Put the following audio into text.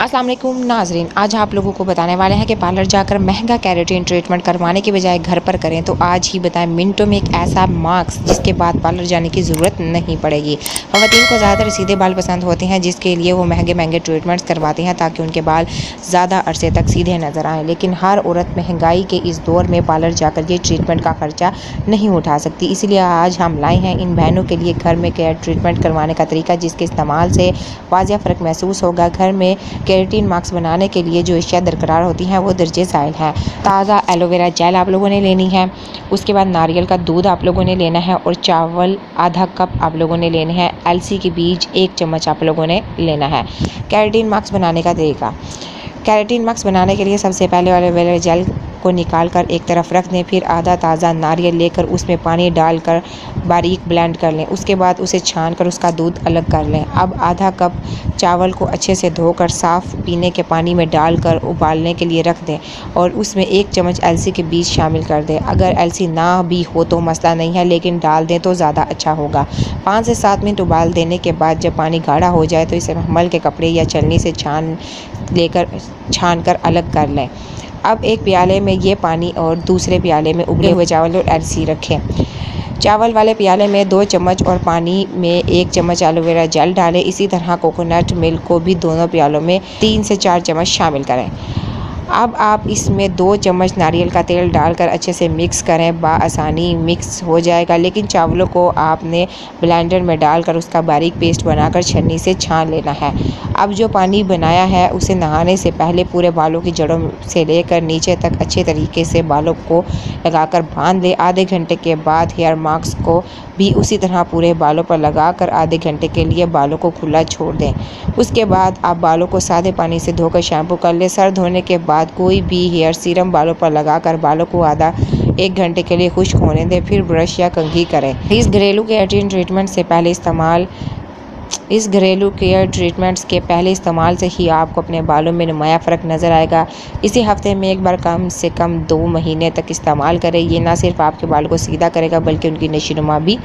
अस्सलाम वालेकुम नाज़रीन, आज आप लोगों को बताने वाले हैं कि पार्लर जाकर महंगा केराटिन ट्रीटमेंट करवाने के बजाय घर पर करें तो आज ही बताएं मिनटों में एक ऐसा मास्क जिसके बाद पार्लर जाने की ज़रूरत नहीं पड़ेगी। ख़वातीन को ज़्यादातर सीधे बाल पसंद होते हैं जिसके लिए वो महंगे महंगे ट्रीटमेंट्स करवाते हैं ताकि उनके बाल ज़्यादा अरसे तक सीधे नज़र आएँ, लेकिन हर औरत महंगाई के इस दौर में पार्लर जाकर ये ट्रीटमेंट का खर्चा नहीं उठा सकती। इसलिए आज हम लाए हैं इन बहनों के लिए घर में केयर ट्रीटमेंट करवाने का तरीका जिसके इस्तेमाल से वाज़िया फ़र्क महसूस होगा। घर में केराटिन मास्क बनाने के लिए जो अशिया दरकार होती हैं वो दर्जे ज़ाइल हैं। ताज़ा एलोवेरा जेल आप लोगों ने लेनी है, उसके बाद नारियल का दूध आप लोगों ने लेना है और चावल आधा कप आप लोगों ने लेने हैं। अलसी के बीज 1 चम्मच आप लोगों ने लेना है। केराटिन मास्क बनाने का तरीका। केराटिन मास्क बनाने के लिए सबसे पहले एलोवेरा जेल को निकाल कर एक तरफ रख दें, फिर आधा ताज़ा नारियल लेकर उसमें पानी डालकर बारीक ब्लेंड कर लें। उसके बाद उसे छान कर उसका दूध अलग कर लें। अब आधा कप चावल को अच्छे से धोकर साफ़ पीने के पानी में डालकर उबालने के लिए रख दें और उसमें 1 चम्मच अलसी के बीज शामिल कर दें। अगर अलसी ना भी हो तो मसला नहीं है, लेकिन डाल दें तो ज़्यादा अच्छा होगा। 5 से 7 मिनट उबाल देने के बाद जब पानी गाढ़ा हो जाए तो इसे मलमल के कपड़े या छलनी से छान कर अलग कर लें। अब एक प्याले में ये पानी और दूसरे प्याले में उबले हुए चावल और अलसी रखें। चावल वाले प्याले में 2 चम्मच और पानी में 1 चम्मच एलोवेरा जेल डालें। इसी तरह कोकोनट मिल्क को भी दोनों प्यालों में 3 से 4 चम्मच शामिल करें। अब आप इसमें 2 चम्मच नारियल का तेल डालकर अच्छे से मिक्स करें। बआसानी मिक्स हो जाएगा, लेकिन चावलों को आपने ब्लेंडर में डालकर उसका बारीक पेस्ट बनाकर छन्नी से छान लेना है। अब जो पानी बनाया है उसे नहाने से पहले पूरे बालों की जड़ों से लेकर नीचे तक अच्छे तरीके से बालों को लगाकर बांध लें। आधे घंटे के बाद हेयर मास्क को भी उसी तरह पूरे बालों पर लगाकर आधे घंटे के लिए बालों को खुला छोड़ दें। उसके बाद आप बालों को सादे पानी से धोकर शैम्पू कर लें। सर धोने के बाद कोई भी हेयर सीरम बालों पर लगाकर बालों को आधा 1 घंटे के लिए खुश्क होने दें, फिर ब्रश या कंघी करें। इस घरेलू केराटिन ट्रीटमेंट्स के पहले इस्तेमाल से ही आपको अपने बालों में नुमाया फ़र्क नज़र आएगा। इसे हफ्ते में एक बार कम से कम 2 महीने तक इस्तेमाल करें। ये ना सिर्फ आपके बालों को सीधा करेगा बल्कि उनकी नशीनुमा भी